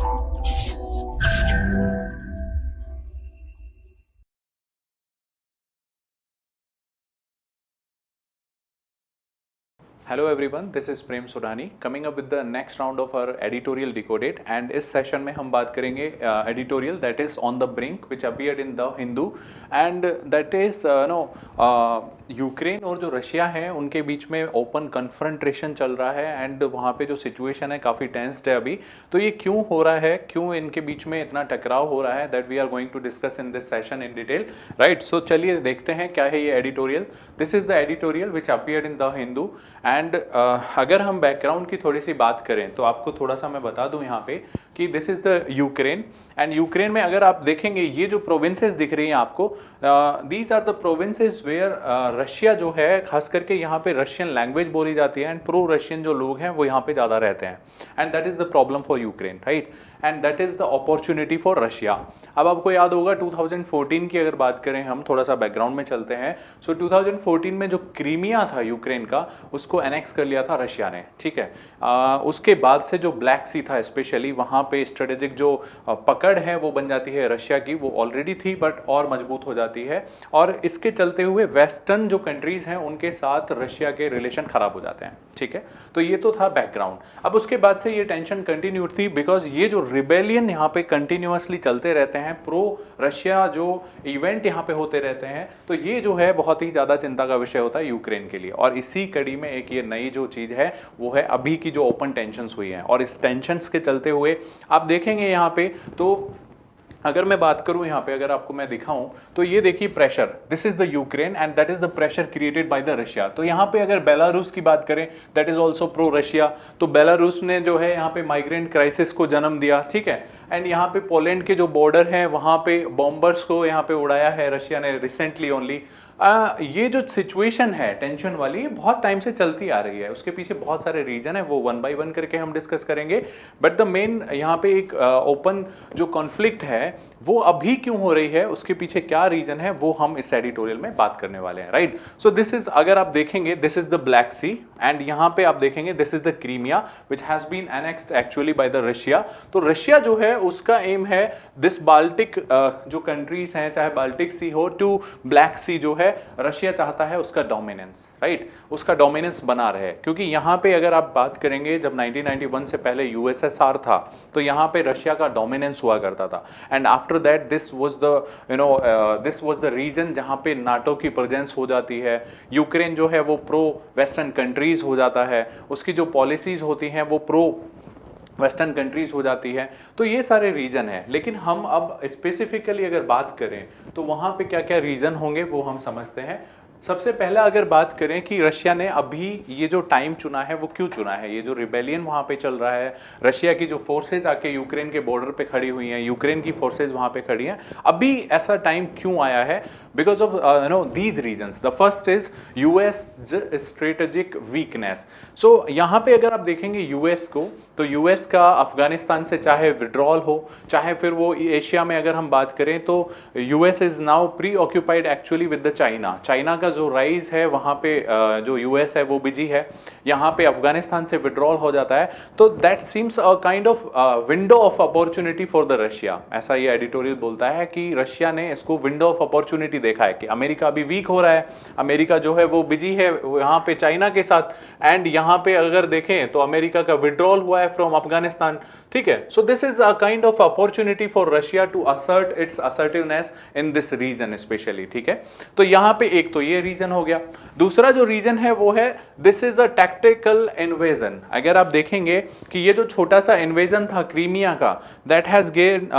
Hello everyone, this is Prem Sudhani coming up with the next round of our editorial decoded and इस session में हम बात करेंगे editorial that is on the brink which appeared in the Hindu and that is Ukraine और जो Russia है उनके बीच में ओपन कन्फ्रंट्रेशन चल रहा है एंड वहाँ पे जो सिचुएशन है काफ़ी टेंस्ड है अभी। तो ये क्यों हो रहा है, क्यों इनके बीच में इतना टकराव हो रहा है, that we are going to discuss in this session in detail, right. So चलिए देखते हैं क्या है ये editorial. This is the editorial which appeared in the Hindu and अगर हम बैकग्राउंड की थोड़ी सी बात करें तो आपको थोड़ा सा मैं बता दूं यहाँ पे कि this is the Ukraine and Ukraine में अगर आप देखेंगे ये जो प्रोविंसेस दिख रही हैं आपको, these are the provinces where Russia जो है खास करके यहाँ पे रशियन लैंग्वेज बोली जाती है एंड प्रो रशियन जो लोग हैं वो यहाँ पे ज़्यादा रहते हैं and that is the problem for Ukraine, right, and that is the opportunity for Russia. अब आपको याद होगा 2014 की अगर बात करें, हम थोड़ा सा बैकग्राउंड में चलते हैं। सो 2014 में जो क्रीमिया था यूक्रेन का उसको एनेक्स कर लिया था रशिया ने, ठीक है। उसके बाद से जो ब्लैक सी था स्पेशली वहाँ पे स्ट्रेटेजिक जो पकड़ है वो बन जाती है रशिया की, वो ऑलरेडी थी बट और मजबूत हो जाती है और इसके चलते हुए वेस्टर्न जो कंट्रीज हैं उनके साथ रशिया के रिलेशन खराब हो जाते हैं, ठीक है। तो ये तो था बैकग्राउंड। अब उसके बाद से ये टेंशन कंटिन्यू थी बिकॉज ये जो रिबेलियन यहाँ पे कंटिन्यूअसली चलते रहते हैं, प्रो रशिया जो इवेंट यहाँ पे होते रहते हैं, तो ये जो है बहुत ही ज़्यादा चिंता का विषय होता है यूक्रेन के लिए। और इसी कड़ी में एक ये नई जो चीज़ है वो है अभी की जो ओपन टेंशन्स हुई हैं और इस टेंशन्स के चलते हुए आप देखेंगे यहाँ पे, तो अगर मैं बात करूं यहाँ पे, अगर आपको मैं दिखाऊं तो ये देखिए pressure, this is the Ukraine and that is the pressure created by the Russia. तो यहाँ पे अगर बेलारूस की बात करें that is also pro Russia, तो बेलारूस ने जो है यहाँ पे माइग्रेंट क्राइसिस को जन्म दिया, ठीक है। एंड यहाँ पे पोलैंड के जो बॉर्डर है वहाँ पे बॉम्बर्स को यहाँ पे उड़ाया है रशिया ने रिसेंटली ओनली। ये जो सिचुएशन है टेंशन वाली बहुत टाइम से चलती आ रही है, उसके पीछे बहुत सारे रीजन है, वो वन बाय वन करके हम डिस्कस करेंगे। बट द मेन यहाँ पे एक ओपन जो कॉन्फ्लिक्ट है वो अभी क्यों हो रही है, उसके पीछे क्या रीजन है, वो हम इस एडिटोरियल में बात करने वाले हैं, राइट। सो दिस इज, अगर आप देखेंगे this is the Black Sea and यहाँ पे आप देखेंगे this is the Crimea which has been annexed actually by the Russia. तो रशिया जो है उसका एम है दिस बाल्टिक जो कंट्रीज हैं, चाहे बाल्टिक सी हो टू ब्लैक सी, जो है रशिया चाहता है उसका डोमिनेंस, राइट, उसका डोमिनेंस बना रहे। क्योंकि यहाँ पे अगर आप बात करेंगे जब 1991 से पहले यूएसएसआर था तो यहाँ पे रशिया का डोमिनेंस हुआ करता था and after that this was the this was the region जहाँ पे नाटो की प्रेजेंस हो जाती है। यूक्रेन जो है वो प्रो वेस्टर्न कंट्रीज हो जाता है, उसकी जो पॉलिसीज होती हैं वो प्रो वेस्टर्न कंट्रीज हो जाती है। तो ये सारे रीजन है, लेकिन हम अब स्पेसिफिकली अगर बात करें तो वहाँ पे क्या क्या रीजन होंगे वो हम समझते हैं। सबसे पहला अगर बात करें कि रशिया ने अभी ये जो टाइम चुना है वो क्यों चुना है, ये जो रिबेलियन वहाँ पे चल रहा है, रशिया की जो फोर्सेज आके यूक्रेन के बॉर्डर पे खड़ी हुई हैं, यूक्रेन की फोर्सेज वहाँ पे खड़ी हैं, अभी ऐसा टाइम क्यों आया है, because of these reasons. The first is US strategic weakness. So यहाँ पे अगर आप देखेंगे यूएस को, तो यूएस का अफगानिस्तान से चाहे विड्रॉल हो, चाहे फिर वो एशिया में अगर हम बात करें तो US is now pre occupied actually with the China. China का जो राइज है वहाँ पे जो यूएस है वो बिजी है, यहाँ पे अफगानिस्तान से विड्रॉल हो जाता है। तो that seems a kind of window of opportunity for the Russia, ऐसा ये एडिटोरियल बोलता है कि रशिया ने इसको विंडो ऑफ अपॉर्चुनिटी देखा है कि अमेरिका अभी वीक हो रहा है, अमेरिका जो है वो बिजी है यहाँ पे चाइना के साथ, एंड यहाँ पे अगर देखें तो अमेरिका का विड्रॉल हुआ है फ्रॉम अफगानिस्तान, ठीक है। So this is a kind of opportunity for Russia to assert its assertiveness in this region specially, ठीक है। तो यहाँ पे एक तो ये रीजन हो गया। दूसरा जो रीजन है वो है this is a tactical invasion. अगर आप देखेंगे कि ये जो छोटा सा इन्वेजन था क्रीमिया का, that has gain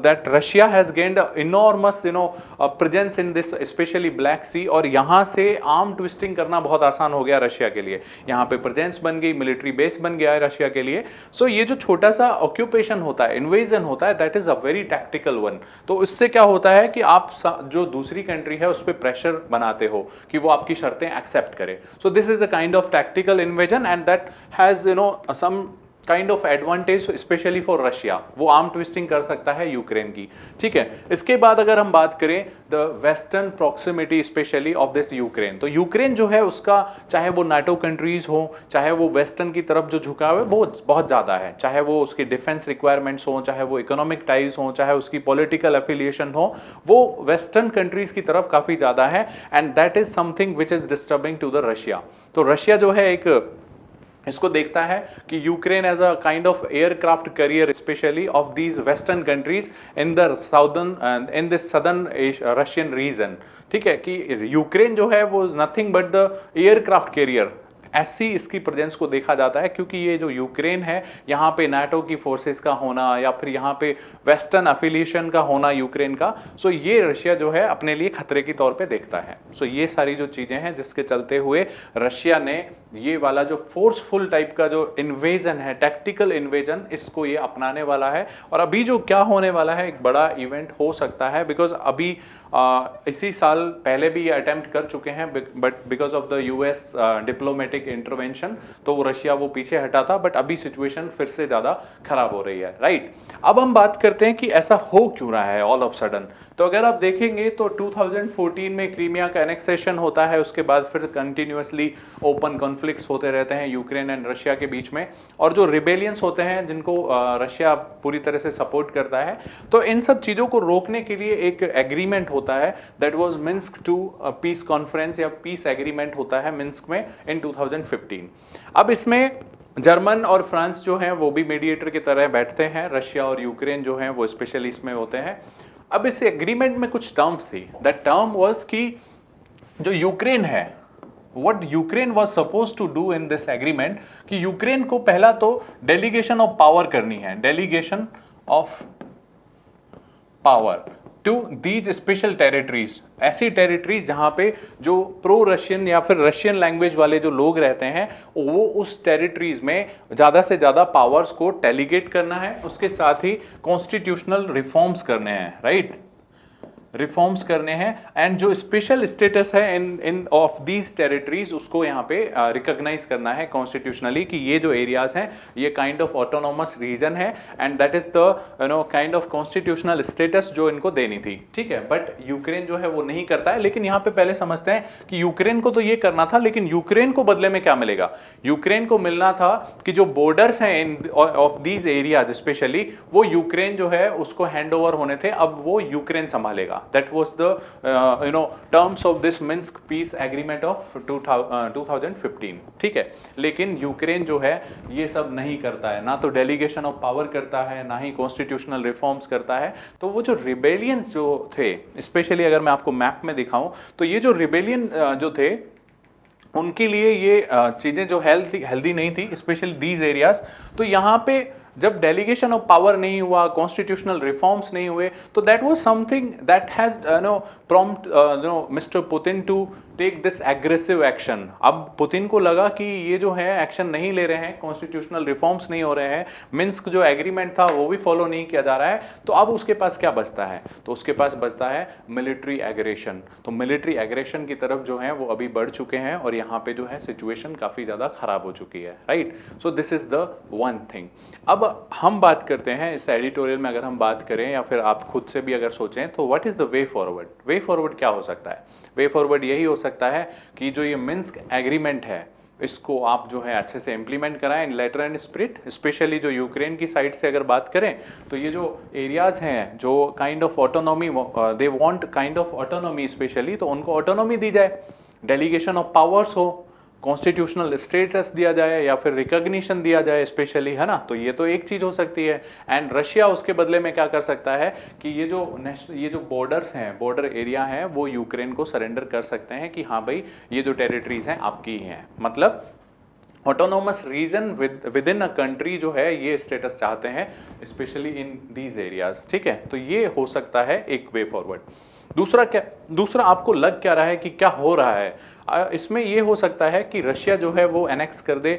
that Russia has gained enormous presence in this specially black sea, और यहाँ से आर्म ट्विस्टिंग करना बहुत आसान हो गया रशिया के लिए, यहाँ पे प्रेजेंस बन गई, मिलिट्री बेस बन गया है रशिया के लिए। सो ये जो छोटा सा ऑक्यूपेशन होता है, इन्वेजन होता है, that is a very tactical one. तो इससे क्या होता है कि आप जो दूसरी कंट्री है उस पर प्रेशर बनाते हो कि वो आपकी शर्तें एक्सेप्ट करे। So this is a kind of tactical invasion and that has some kind of advantage specially for Russia, वो आर्म ट्विस्टिंग कर सकता है यूक्रेन की, ठीक है। इसके बाद अगर हम बात करें the western proximity specially of this Ukraine, तो यूक्रेन जो है उसका चाहे वो नाटो कंट्रीज हो, चाहे वो वेस्टर्न की तरफ जो झुकाव है बहुत बहुत ज़्यादा है, चाहे वो उसकी डिफेंस रिक्वायरमेंट्स हो, चाहे वो इकोनॉमिक टाइज हो, चाहे उसकी पॉलिटिकल एफिलिएशन हो, वो वेस्टर्न कंट्रीज की तरफ काफ़ी ज़्यादा है, and that is something which is disturbing to the Russia. तो रशिया जो है एक इसको देखता है कि Ukraine as a kind of aircraft carrier specially of these western countries in the southern in this southern Russian region, ठीक है, कि यूक्रेन जो है वो nothing but the aircraft carrier ऐसी इसकी प्रेजेंस को देखा जाता है, क्योंकि ये जो यूक्रेन है यहाँ पे नाटो की फोर्सेस का होना या फिर यहाँ पे वेस्टर्न एफिलिएशन का होना यूक्रेन का, सो ये रशिया जो है अपने लिए खतरे के तौर पे देखता है। सो ये सारी जो चीज़ें हैं जिसके चलते हुए रशिया ने ये वाला जो फोर्सफुल टाइप का जो इन्वेजन है, टैक्टिकल इन्वेजन, इसको ये अपनाने वाला है। और अभी जो क्या होने वाला है, एक बड़ा इवेंट हो सकता है, बिकॉज अभी इसी साल पहले भी ये अटेम्प्ट कर चुके हैं, but because of the US diplomatic intervention तो वो रशिया वो पीछे हटा था, बट अभी सिचुएशन फिर से ज़्यादा खराब हो रही है, राइट। अब हम बात करते हैं कि ऐसा हो क्यों रहा है ऑल ऑफ सडन। तो अगर आप देखेंगे तो 2014 में क्रीमिया का एनेक्सेशन होता है, उसके बाद फिर कंटिन्यूसली ओपन कॉन्फ्लिक्ट्स होते रहते हैं यूक्रेन एंड रशिया के बीच में, और जो रिबेलियंस होते हैं जिनको रशिया पूरी तरह से सपोर्ट करता है, तो इन सब चीज़ों को रोकने के लिए एक एग्रीमेंट होता है, that was Minsk to piece conference या पीस एग्रीमेंट होता है मिन्स्क में इन 2015। अब इसमें जर्मन और फ्रांस जो हैं वो भी मीडिएटर की तरह बैठते हैं, रशिया और यूक्रेन जो हैं वो स्पेशली इसमें होते हैं। अब इस एग्रीमेंट में कुछ टर्म्स थी, दैट टर्म वाज कि जो यूक्रेन है, what Ukraine was suppose to do in this agreement, कि यूक्रेन को पहला तो डेलीगेशन ऑफ पावर करनी है, delegation of power to these special territories, ऐसी टेरिटरीज जहां पे जो प्रो रशियन या फिर रशियन लैंग्वेज वाले जो लोग रहते हैं वो उस टेरिटरीज में ज़्यादा से ज़्यादा पावर्स को डेलीगेट करना है, उसके साथ ही कॉन्स्टिट्यूशनल रिफॉर्म्स करने हैं, राइट, रिफॉर्म्स करने हैं, एंड जो स्पेशल स्टेटस है इन ऑफ दीज टेरिटरीज उसको यहाँ पे रिकॉग्नाइज करना है कॉन्स्टिट्यूशनली कि ये जो एरियाज हैं ये काइंड ऑफ ऑटोनोमस रीजन है, and that is the kind of constitutional status जो इनको देनी थी, ठीक है। बट यूक्रेन जो है वो नहीं करता है। लेकिन यहाँ पे पहले समझते हैं कि यूक्रेन को तो ये करना था, लेकिन यूक्रेन को बदले में क्या मिलेगा। यूक्रेन को मिलना था कि जो बॉर्डर्स हैं इन ऑफ दीज एरियाज स्पेशली, वो यूक्रेन जो है उसको हैंड ओवर होने थे, अब वो यूक्रेन संभालेगा। That was the terms of this Minsk peace agreement of 2015, ठीक है। लेकिन यूक्रेन जो है ये सब नहीं करता है, ना तो डेलीगेशन ऑफ पावर करता है, ना ही कॉन्स्टिट्यूशनल रिफॉर्म्स करता है। तो वो जो रिबेलियंस जो थे, स्पेशली अगर मैं आपको मैप में दिखाऊं तो ये जो रिबेलियन जो थे उनके लिए ये चीज़ें जो हेल्दी नहीं थी, स्पेशली दीज एरियाज। तो यहाँ पे जब डेलीगेशन ऑफ पावर नहीं हुआ, कॉन्स्टिट्यूशनल रिफॉर्म्स नहीं हुए, तो that was something that has prompt mister Putin to take this aggressive action. अब पुतिन को लगा कि ये जो है एक्शन नहीं ले रहे हैं, कॉन्स्टिट्यूशनल रिफॉर्म्स नहीं हो रहे हैं, मिन्स्क जो एग्रीमेंट था वो भी फॉलो नहीं किया जा रहा है, तो अब उसके पास क्या बचता है, तो उसके पास बचता है मिलिट्री एग्रेशन। तो मिलिट्री एग्रेशन की तरफ जो है वो अभी बढ़ चुके हैं, और यहाँ पे जो है सिचुएशन काफ़ी ज़्यादा खराब हो चुकी है, right. So this is the one thing. अब हम बात करते हैं इस एडिटोरियल में, अगर हम बात करें या फिर आप खुद से भी अगर सोचें, तो what is the way forward. Way forward क्या हो सकता है? वे फॉरवर्ड यही हो सकता है कि जो ये मिन्स्क एग्रीमेंट है इसको आप जो है अच्छे से इम्प्लीमेंट कराएं इन लेटर एंड स्पिरिट। स्पेशली जो यूक्रेन की साइड से अगर बात करें तो ये जो एरियाज हैं जो kind of autonomy, they want kind of autonomy specially, तो उनको ऑटोनॉमी दी जाए, डेलीगेशन ऑफ पावर्स हो, कॉन्स्टिट्यूशनल स्टेटस दिया जाए या फिर रिकॉग्निशन दिया जाए स्पेशली, है ना। तो ये तो एक चीज़ हो सकती है। एंड रशिया उसके बदले में क्या कर सकता है कि ये जो बॉर्डर्स हैं, बॉर्डर एरिया हैं, वो यूक्रेन को सरेंडर कर सकते हैं कि हाँ भाई ये जो टेरिटरीज हैं आपकी ही हैं। मतलब autonomous region with in a country जो है ये स्टेटस चाहते हैं स्पेशली इन दीज एरियाज, ठीक है। तो ये हो सकता है एक वे फॉरवर्ड। दूसरा आपको लग क्या रहा है कि क्या हो रहा है? इसमें ये हो सकता है कि रशिया जो है वो एनेक्स कर दे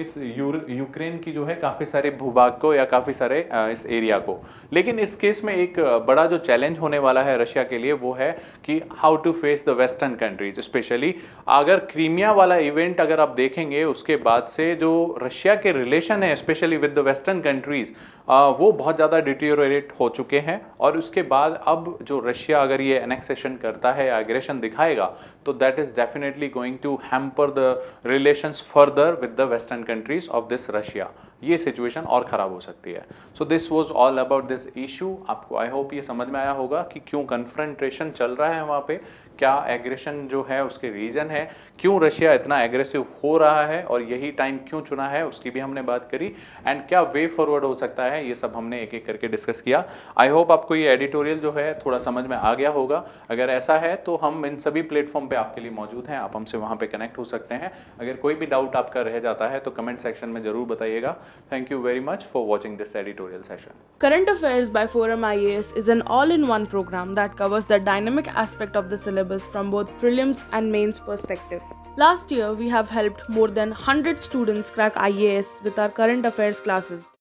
इस यूक्रेन की जो है काफ़ी सारे भूभाग को या काफ़ी सारे इस एरिया को। लेकिन इस केस में एक बड़ा जो चैलेंज होने वाला है रशिया के लिए वो है कि how to face the western countries, specially अगर क्रीमिया वाला इवेंट अगर आप देखेंगे उसके बाद से जो रशिया के रिलेशन है specially with the western countries वो बहुत ज़्यादा डिटीरियोरेट हो चुके हैं। और उसके बाद अब जो रशिया अगर ये एनेक्सेशन करता है या एग्रेशन दिखाएगा तो that is definitely going to hamper the relations further with the western countries of this Russia. ये सिचुएशन और ख़राब हो सकती है। So this was all about this issue. आपको आई होप ये समझ में आया होगा कि क्यों कन्फ्रंटेशन चल रहा है वहाँ पे, क्या एग्रेशन जो है उसके रीज़न है, क्यों रशिया इतना एग्रेसिव हो रहा है और यही टाइम क्यों चुना है उसकी भी हमने बात करी, एंड क्या वे फॉरवर्ड हो सकता है, ये सब हमने एक एक करके डिस्कस किया। आई होप आपको ये एडिटोरियल जो है थोड़ा समझ में आ गया होगा। अगर ऐसा है तो हम इन सभी प्लेटफॉर्म पे आपके लिए मौजूद हैं, आप हमसे वहाँ पे कनेक्ट हो सकते हैं। अगर कोई भी डाउट आपका रह जाता है तो कमेंट सेक्शन में ज़रूर बताइएगा। Thank you very much for watching this editorial session. Current Affairs by Forum IAS is an all-in-one program that covers the dynamic aspect of the syllabus from both prelims and mains perspectives. Last year, we have helped more than 100 students crack IAS with our current affairs classes.